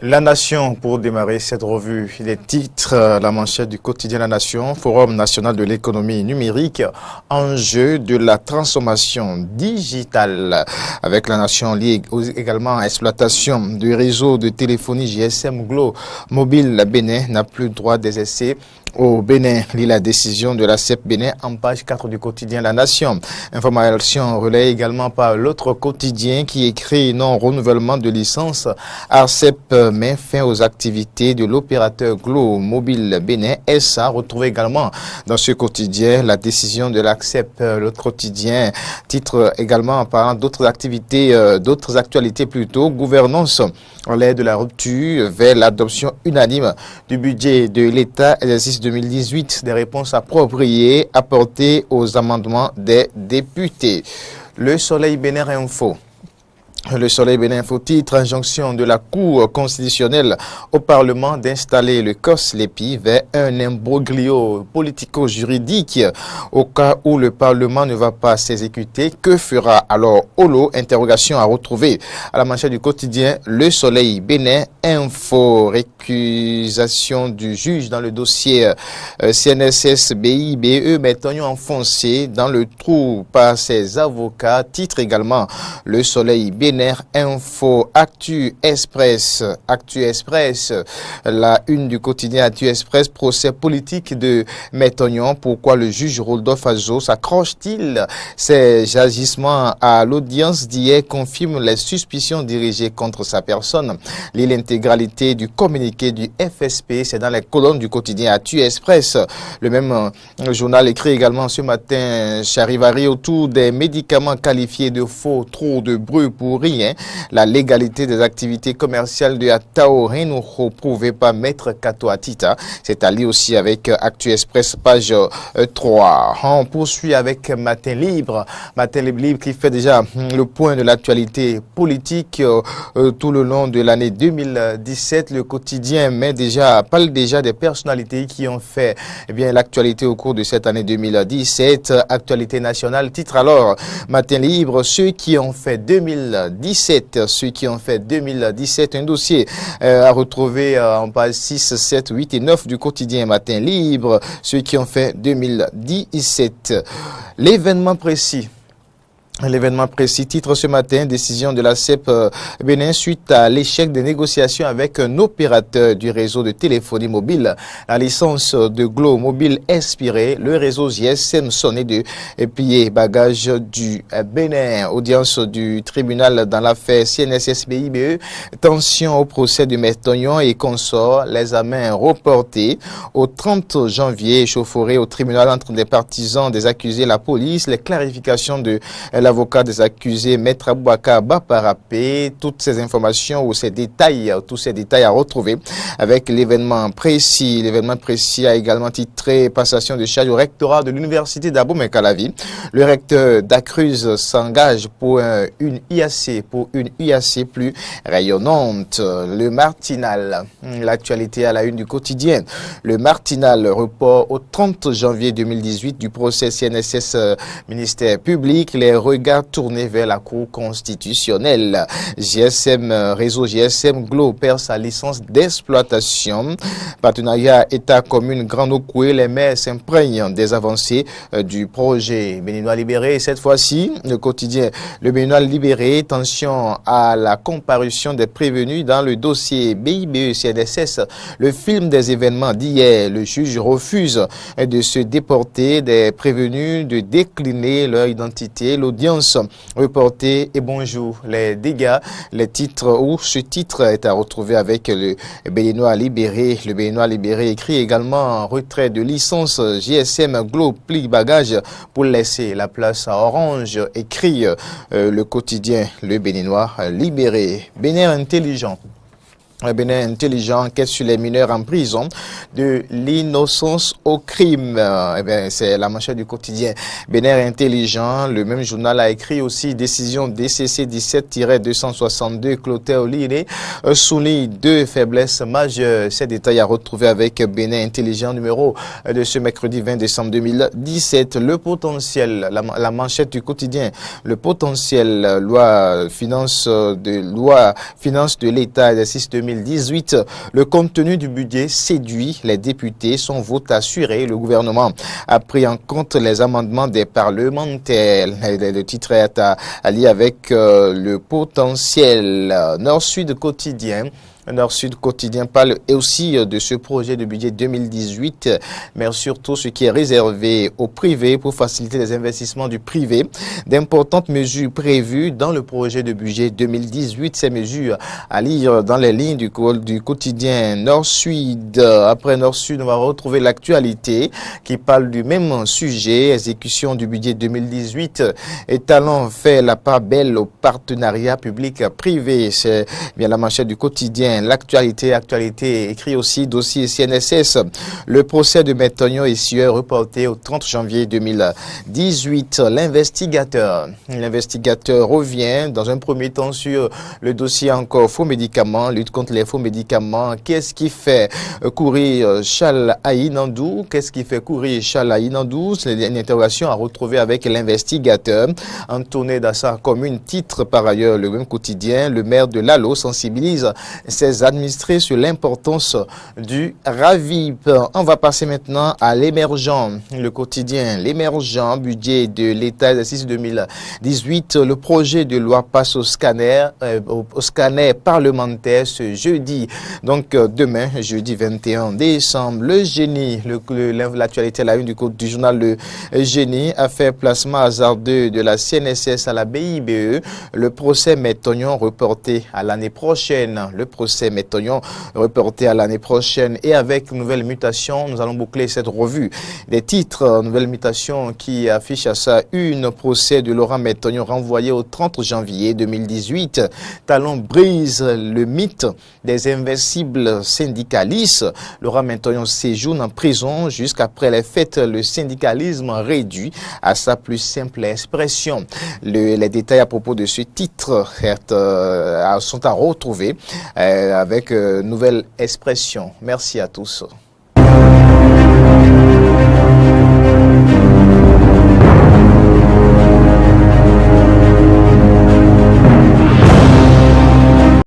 La Nation, pour démarrer cette revue, les titres, la manchette du quotidien La Nation, Forum national de l'économie numérique, enjeu de la transformation digitale. Avec La Nation liée également à exploitation du réseau de téléphonie GSM Glo Mobile Bénin n'a plus le droit des essais au Bénin. Lit la décision de la CEP Bénin en page 4 du quotidien La Nation. Information relayée également par l'autre quotidien qui écrit non-renouvellement de licence. ARCEP met fin aux activités de l'opérateur Glo Mobile Bénin SA. Retrouvé également dans ce quotidien la décision de l'ACCEP. L'autre quotidien titre également en parlant d'autres activités, d'autres actualités plutôt. Gouvernance en l'aide de la rupture vers l'adoption unanime du budget de l'État exercice 2018, des réponses appropriées apportées aux amendements des députés. Le Soleil Bénin Info. Le Soleil Bénin Info titre injonction de la Cour constitutionnelle au Parlement d'installer le COS-LEPI vers un imbroglio politico-juridique. Au cas où le Parlement ne va pas s'exécuter, que fera alors Olo? Interrogation à retrouver à la manchette du quotidien Le Soleil Bénin Info. Récusation du juge dans le dossier CNSS BIBE, Méthonion enfoncé dans le trou par ses avocats. Titre également Le Soleil Bénin Info. Actu Express, la une du quotidien Actu Express, procès politique de Méthonion. Pourquoi le juge Rodolphe Azo s'accroche-t-il? Ses agissements à l'audience d'hier confirment les suspicions dirigées contre sa personne. L'intégralité du communiqué du FSP, c'est dans les colonnes du quotidien Actu Express. Le même journal écrit également ce matin charivari autour des médicaments qualifiés de faux, trop de bruit pour rien. La légalité des activités commerciales de Ataoré ne reprouvait pas Maître Kato Atita. C'est à lire aussi avec Actu Express, page 3. On poursuit avec Matin Libre. Matin Libre qui fait déjà le point de l'actualité politique tout le long de l'année 2017. Le quotidien parle déjà des personnalités qui ont fait l'actualité au cours de cette année 2017. Actualité nationale. Titre alors Matin Libre, ceux qui ont fait 2017, un dossier à retrouver en page 6, 7, 8 et 9 du quotidien Matin Libre, ceux qui ont fait 2017. L'événement précis, titre ce matin, décision de la CEP Bénin suite à l'échec des négociations avec un opérateur du réseau de téléphonie mobile. La licence de Glo Mobile expirée, le réseau GSM sonné de piller bagage du Bénin. Audience du tribunal dans l'affaire CNSS BIBE, tension au procès de Méthonion et consorts, l'examen reporté au 30 janvier, échauffourée au tribunal entre des partisans des accusés, la police, les clarifications de l'avocat des accusés, Maître Aboubakar Baparapé. Toutes ces informations ou ces détails, tous ces détails à retrouver avec l'événement précis. L'événement précis a également titré passation de charge au rectorat de l'université d'Abomey-Calavi. Le recteur d'Acruz s'engage pour une IAC plus rayonnante. Le Martinal, l'actualité à la une du quotidien. Le Martinal, report au 30 janvier 2018 du procès CNSS ministère public. Les regards tournés vers la Cour constitutionnelle. Réseau GSM Glo perd sa licence d'exploitation. Partenariat État-Commune Grand Okoué, les maires s'imprègnent des avancées du projet. Béninois libéré, cette fois-ci, le quotidien Le Béninois libéré, tension à la comparution des prévenus dans le dossier BIBE CNSS. Le film des événements d'hier, le juge refuse de se déporter des prévenus, de décliner leur identité. L'audience reportée et bonjour. Les dégâts, les titres ou ce titre est à retrouver avec le Béninois libéré. Le Béninois libéré écrit également retrait de licence GSM Glo pli bagage pour laisser la place à Orange. Écrit le quotidien Le Béninois libéré. Bénin intelligent. Bénin intelligent, enquête sur les mineurs en prison, de l'innocence au crime. C'est la manchette du quotidien Bénin intelligent. Le même journal a écrit aussi décision DCC 17-262 Clotaire Oliré souligne deux faiblesses majeures. Ces détails à retrouver avec Bénin intelligent numéro de ce mercredi 20 décembre 2017. Le potentiel, la manchette du quotidien, le potentiel loi finance de l'État exercice 2017 2018. Le contenu du budget séduit les députés. Son vote assuré, le gouvernement a pris en compte les amendements des parlementaires. Le titre est allié avec le potentiel. Nord-Sud quotidien. Nord-Sud quotidien parle aussi de ce projet de budget 2018, mais surtout ce qui est réservé au privé pour faciliter les investissements du privé. D'importantes mesures prévues dans le projet de budget 2018. Ces mesures à lire dans les lignes du quotidien Nord-Sud. Après Nord-Sud, on va retrouver l'actualité qui parle du même sujet, exécution du budget 2018. Et Talon fait la part belle au partenariat public-privé. C'est bien la manchette du quotidien. L'actualité écrit aussi dossier CNSS. Le procès de Maître Tognon et Sieur reporté au 30 janvier 2018. L'investigateur revient dans un premier temps sur le dossier encore faux médicaments, lutte contre les faux médicaments. Qu'est-ce qui fait courir Charles Aïnandou? Qu'est-ce qui fait courir Charles Aïnandou? C'est une interrogation à retrouver avec l'investigateur. En tournée dans sa commune, titre par ailleurs le même quotidien. Le maire de Lalo sensibilise ses administrés sur l'importance du RAVIP. On va passer maintenant à l'émergent, le quotidien. L'émergent, budget de l'État exercice 2018. Le projet de loi passe au scanner parlementaire ce jeudi. Donc demain, jeudi 21 décembre, le génie, l'actualité à la une du journal Le Génie a fait placement hasardeux de la CNSS à la BIBE. Le procès Maître Tognon reporté à l'année prochaine. Le procès Maître Tognon reporté à l'année prochaine. Et avec nouvelle mutation, nous allons boucler cette revue des titres. Nouvelle mutation qui affiche à sa une procès de Laurent Maître Tognon renvoyé au 30 janvier 2018. Talon brise le mythe des invincibles syndicalistes. Laurent Maître Tognon séjourne en prison jusqu'après les fêtes. Le syndicalisme réduit à sa plus simple expression. Les détails à propos de ce titre sont à retrouver avec nouvelle expression. Merci à tous.